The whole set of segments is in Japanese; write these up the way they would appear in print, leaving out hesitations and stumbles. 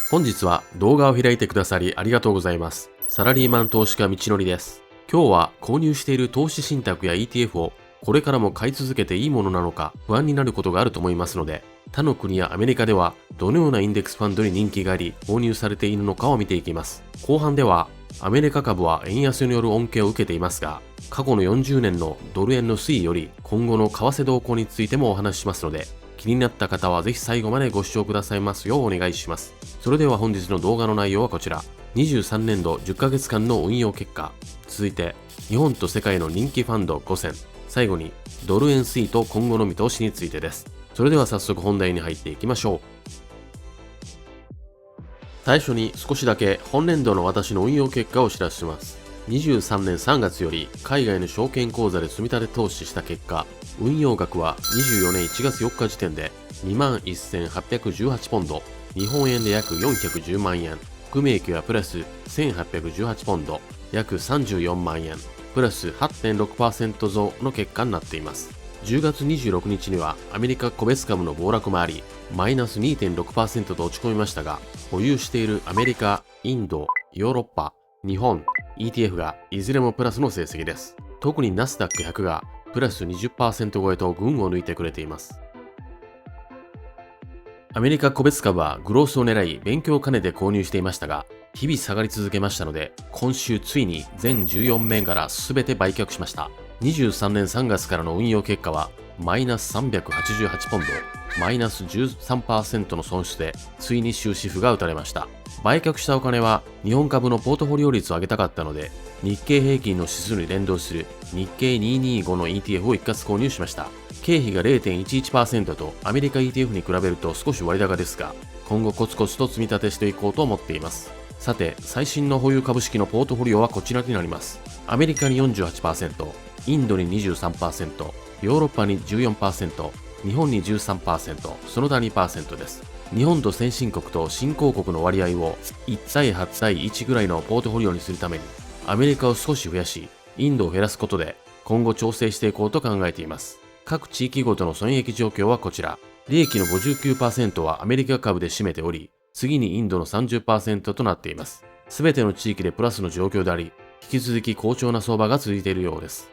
本日は動画を開いてくださりありがとうございます。サラリーマン投資家道のりです。今日は購入している投資信託や ETF をこれからも買い続けていいものなのか不安になることがあると思いますので、他の国やアメリカではどのようなインデックスファンドに人気があり購入されているのかを見ていきます。後半ではアメリカ株は円安による恩恵を受けていますが、過去の40年のドル円の推移より今後の為替動向についてもお話ししますので、気になった方はぜひ最後までご視聴くださいますようお願いします。それでは本日の動画の内容はこちら。23年度10ヶ月間の運用結果。続いて、日本と世界の人気ファンド5選。最後に、ドル円推移と今後の見通しについてです。それでは早速本題に入っていきましょう。最初に少しだけ本年度の私の運用結果をお知らせします。23年3月より海外の証券口座で積み立て投資した結果、運用額は24年1月4日時点で 21,818 ポンド、日本円で約410万円、含み益はプラス1,818ポンド、約34万円、プラス 8.6% 増の結果になっています。10月26日にはアメリカ個別株の暴落もあり、マイナス 2.6% と落ち込みましたが、保有しているアメリカ、インド、ヨーロッパ、日本、ETF がいずれもプラスの成績です。特にナスダック100がプラス 20% 超えと群を抜いてくれています。アメリカ個別株はグロースを狙い勉強を兼ねて購入していましたが、日々下がり続けましたので、今週ついに全14銘柄すべて売却しました。23年3月からの運用結果はマイナス388ポンド、マイナス 13% の損失でついに終止符が打たれました。売却したお金は日本株のポートフォリオ率を上げたかったので、日経平均の指数に連動する日経225の ETF を一括購入しました。経費が 0.11% とアメリカ ETF に比べると少し割高ですが、今後コツコツと積み立てしていこうと思っています。さて、最新の保有株式のポートフォリオはこちらになります。アメリカに 48%、インドに 23%、ヨーロッパに 14%、日本に 13%、その他 2% です。日本と先進国と新興国の割合を1対8対1ぐらいのポートフォリオにするために、アメリカを少し増やし、インドを減らすことで今後調整していこうと考えています。各地域ごとの損益状況はこちら。利益の 59% はアメリカ株で占めており、次にインドの 30% となっています。すべての地域でプラスの状況であり、引き続き好調な相場が続いているようです。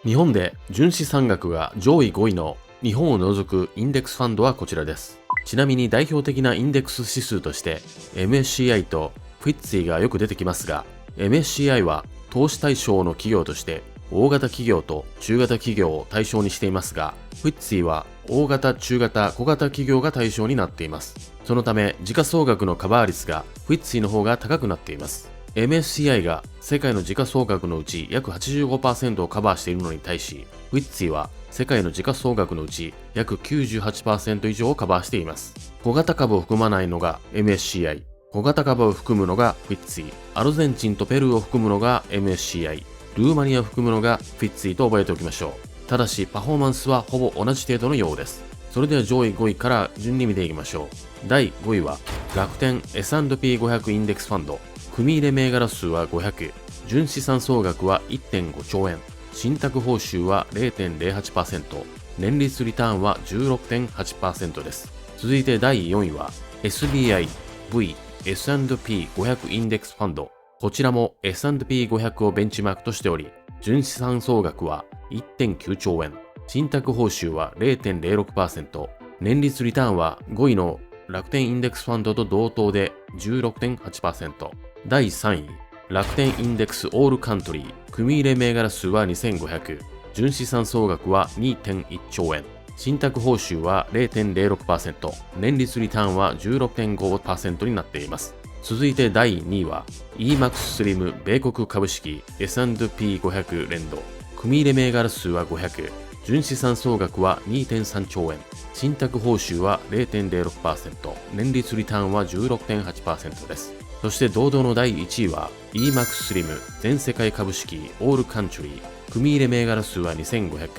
日本で純資産額が上位5位の日本を除くインデックスファンドはこちらです。ちなみに代表的なインデックス指数として MSCI と FTSE がよく出てきますが、MSCI は投資対象の企業として大型企業と中型企業を対象にしていますが、FTSE は大型、中型、小型企業が対象になっています。そのため時価総額のカバー率が FTSE の方が高くなっています。MSCI が世界の時価総額のうち約 85% をカバーしているのに対し、FTSE は世界の時価総額のうち約 98% 以上をカバーしています。小型株を含まないのが MSCI、小型株を含むのが FTSE、アルゼンチンとペルーを含むのが MSCI、ルーマニアを含むのが FTSE と覚えておきましょう。ただしパフォーマンスはほぼ同じ程度のようです。それでは上位5位から順に見ていきましょう。第5位は楽天 S&P500 インデックスファンド。組入れ銘柄数は500、純資産総額は 1.5 兆円、信託報酬は 0.08%、年率リターンは 16.8% です。続いて第4位は SBI V S&P500 インデックスファンド。こちらも S&P500 をベンチマークとしており、純資産総額は 1.9 兆円、信託報酬は 0.06%、年率リターンは5位の楽天インデックスファンドと同等で 16.8%。第3位、楽天インデックスオールカントリー。組入れ銘柄数は2500。純資産総額は 2.1 兆円。信託報酬は 0.06%。年率リターンは 16.5% になっています。続いて第2位は EMAX スリム米国株式 S&P500 連動。組入れ銘柄数は500。純資産総額は 2.3 兆円。信託報酬は 0.06%。年率リターンは 16.8% です。そして堂々の第1位は EMAX スリム全世界株式オールカントリー。組入れ銘柄数は2500。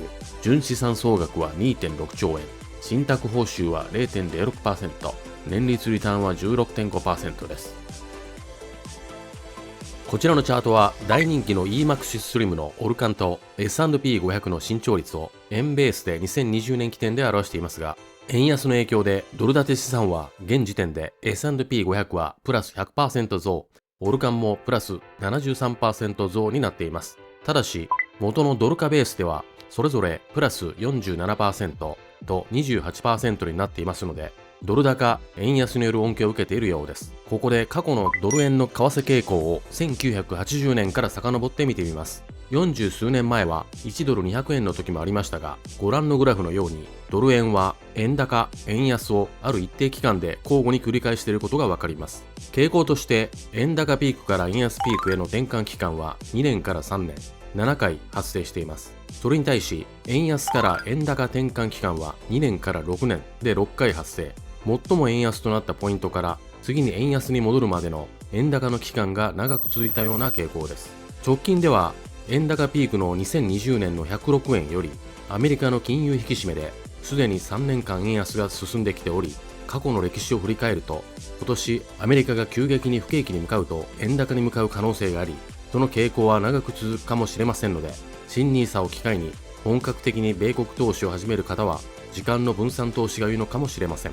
純資産総額は 2.6 兆円。信託報酬は 0.06%。年率リターンは 16.5% です。こちらのチャートは大人気の EMAX スリムのオルカンと S&P500 の伸長率を円ベースで2020年起点で表していますが、円安の影響でドル建て資産は現時点で S&P500 はプラス 100% 増、オルカンもプラス 73% 増になっています。ただし、元のドル化ベースではそれぞれプラス 47% と 28% になっていますので、ドル高、円安による恩恵を受けているようです。ここで過去のドル円の為替傾向を1980年から遡って見てみます。40数年前は1ドル200円の時もありましたが、ご覧のグラフのようにドル円は円高、円安をある一定期間で交互に繰り返していることがわかります。傾向として円高ピークから円安ピークへの転換期間は2年から3年、7回発生しています。それに対し円安から円高転換期間は2年から6年で6回発生。最も円安となったポイントから次に円安に戻るまでの円高の期間が長く続いたような傾向です。直近では円高ピークの2020年の106円よりアメリカの金融引き締めですでに3年間円安が進んできており、過去の歴史を振り返ると今年アメリカが急激に不景気に向かうと円高に向かう可能性があり、その傾向は長く続くかもしれませんので、新NISAを機会に本格的に米国投資を始める方は時間の分散投資が良いのかもしれません。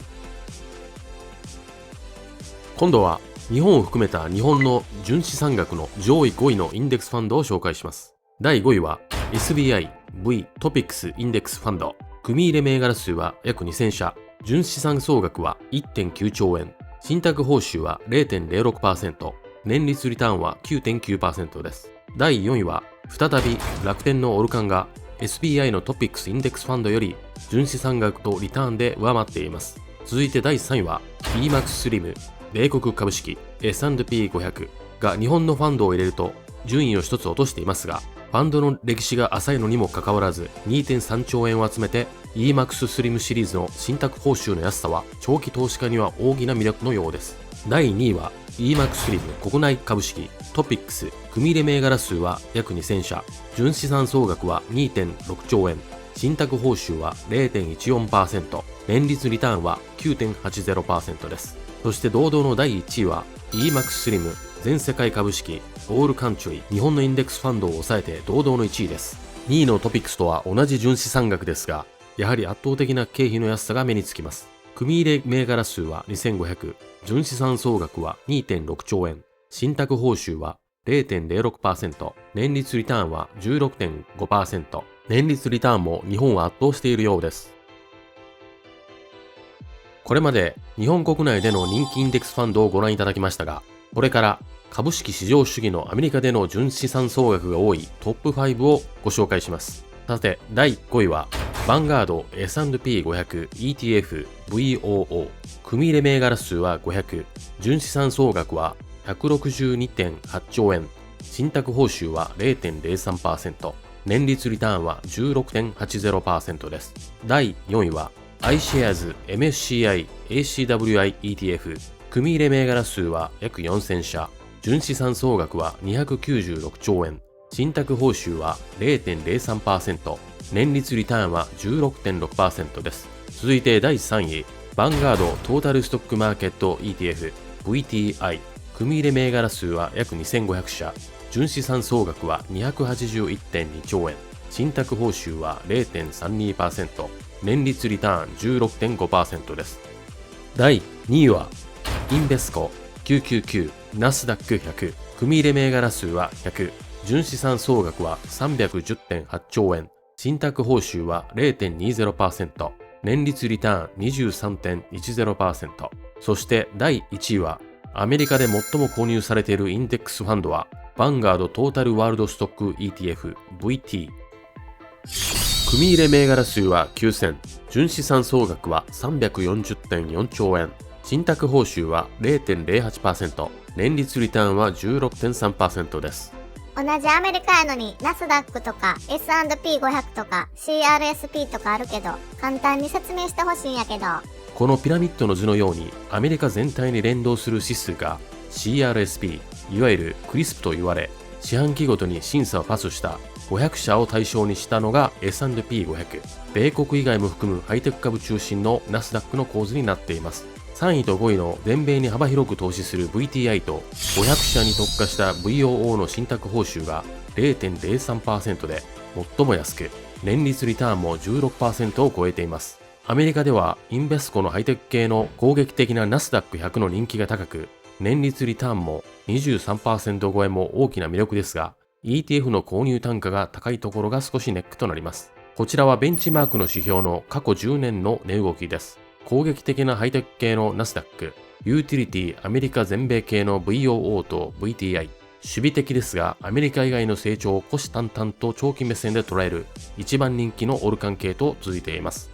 今度は日本を含めた日本の純資産額の上位5位のインデックスファンドを紹介します。第5位は SBI、V、トピックスインデックスファンド。組入れ銘柄数は約2000社。純資産総額は 1.9 兆円。信託報酬は 0.06%。年率リターンは 9.9% です。第4位は再び楽天のオルカンが SBI のトピックスインデックスファンドより純資産額とリターンで上回っています。続いて第3位は EMAX スリム、米国株式 S&P500 が日本のファンドを入れると順位を一つ落としていますが、ファンドの歴史が浅いのにもかかわらず 2.3 兆円を集めて EMAX スリムシリーズの信託報酬の安さは長期投資家には大きな魅力のようです。第2位は EMAX スリム国内株式トピックス。組入れ銘柄数は約2000社。純資産総額は 2.6 兆円。信託報酬は 0.14%。年率リターンは 9.80% です。そして堂々の第1位は EMAX スリム全世界株式オールカントリー日本のインデックスファンドを抑えて堂々の1位です。2位のトピックスとは同じ純資産額ですが、やはり圧倒的な経費の安さが目につきます。組入れ銘柄数は2500、純資産総額は 2.6 兆円、信託報酬は 0.06%、年率リターンは 16.5%、年率リターンも日本は圧倒しているようです。これまで日本国内での人気インデックスファンドをご覧いただきましたが、これから株式市場主義のアメリカでの純資産総額が多いトップ5をご紹介します。さて、第5位はヴァンガード S&P500 ETF VOO。組入れ銘柄数は500。純資産総額は 162.8 兆円。信託報酬は 0.03%。年率リターンは 16.80% です。第4位はiShares MSCI ACWI ETF。組入れ銘柄数は約4000社。純資産総額は296兆円。信託報酬は 0.03%。年率リターンは 16.6% です。続いて第3位、ヴァンガードトータルストックマーケット ETF VTI。組入れ銘柄数は約2500社。純資産総額は 281.2 兆円。信託報酬は 0.32%。年率リターン 16.5% です。第2位はインベスコ999ナスダック100。組入れ銘柄数は100。純資産総額は 310.8 兆円。信託報酬は 0.20%。年率リターン 23.10%。そして第1位はアメリカで最も購入されているインデックスファンドはヴァンガードトータルワールドストック ETF VT。組入れ銘柄数は9000。純資産総額は 340.4 兆円。信託報酬は 0.08%。年率リターンは 16.3% です。同じアメリカやのにナスダックとか S&P500 とか CRSP とかあるけど、簡単に説明してほしいんやけど。このピラミッドの図のようにアメリカ全体に連動する指数が CRSP、いわゆるクリスプと言われ、四半期ごとに審査をパスした500社を対象にしたのが S&P500。米国以外も含むハイテク株中心のナスダックの構図になっています。3位と5位の全米に幅広く投資する VTI と500社に特化した VOO の信託報酬が 0.03% で最も安く、年率リターンも 16% を超えています。アメリカではインベスコのハイテク系の攻撃的なナスダック100の人気が高く、年率リターンも 23% 超えも大きな魅力ですが、ETF の購入単価が高いところが少しネックとなります。こちらはベンチマークの指標の過去10年の値動きです。攻撃的なハイテク系のナスダック、ユーティリティアメリカ全米系の VOO と VTI、守備的ですがアメリカ以外の成長を虎視眈々と長期目線で捉える一番人気のオルカン系と続いています。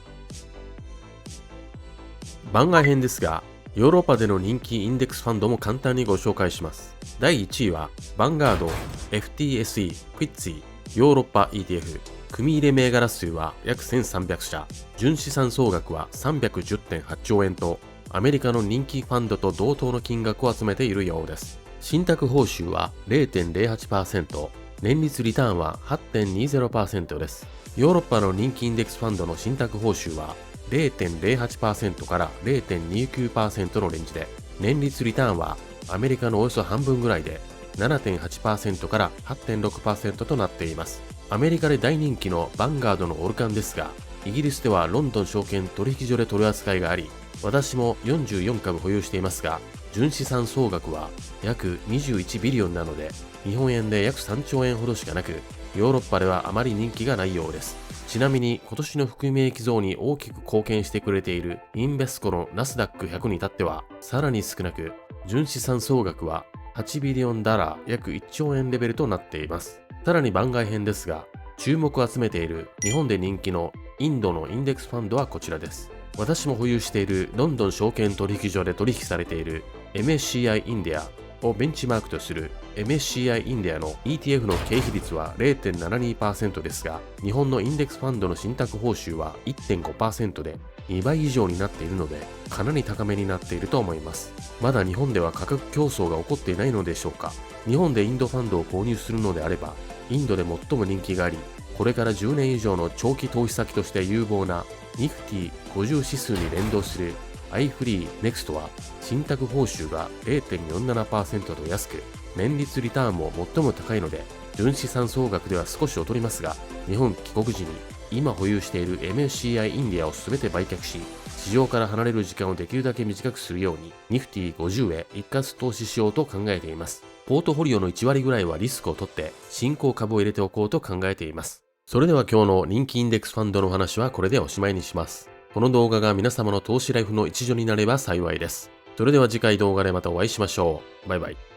番外編ですが、ヨーロッパでの人気インデックスファンドも簡単にご紹介します。第1位は、ヴァンガード、FTSE、フィッツィ、ヨーロッパ ETF。組入れ銘柄数は約1300社、純資産総額は 310.8 兆円と、アメリカの人気ファンドと同等の金額を集めているようです。信託報酬は 0.08%、年率リターンは 8.20% です。ヨーロッパの人気インデックスファンドの信託報酬は、0.08% から 0.29% のレンジで、年率リターンはアメリカのおよそ半分ぐらいで 7.8% から 8.6% となっています。アメリカで大人気のヴァンガードのオルカンですが、イギリスではロンドン証券取引所で取り扱いがあり、私も44株保有していますが、純資産総額は約21ビリオンなので、日本円で約3兆円ほどしかなく、ヨーロッパではあまり人気がないようです。ちなみに今年の含み益増に大きく貢献してくれているインベスコのナスダック100に至ってはさらに少なく、純資産総額は8ビリオンダラー約1兆円レベルとなっています。さらに番外編ですが、注目を集めている日本で人気のインドのインデックスファンドはこちらです。私も保有しているロンドン証券取引所で取引されている MSCI インディアをベンチマークとする MSCI インディアの ETF の経費率は 0.72% ですが、日本のインデックスファンドの信託報酬は 1.5% で2倍以上になっているので、かなり高めになっていると思います。まだ日本では価格競争が起こっていないのでしょうか。日本でインドファンドを購入するのであれば、インドで最も人気があり、これから10年以上の長期投資先として有望なニフティ50指数に連動するiFree Next は信託報酬が 0.47% と安く、年率リターンも最も高いので、純資産総額では少し劣りますが、日本帰国時に今保有している MSCI インディアを全て売却し、市場から離れる時間をできるだけ短くするように、ニフティ50へ一括投資しようと考えています。ポートフォリオの1割ぐらいはリスクを取って、新興株を入れておこうと考えています。それでは今日の人気インデックスファンドの話はこれでおしまいにします。この動画が皆様の投資ライフの一助になれば幸いです。それでは次回動画でまたお会いしましょう。バイバイ。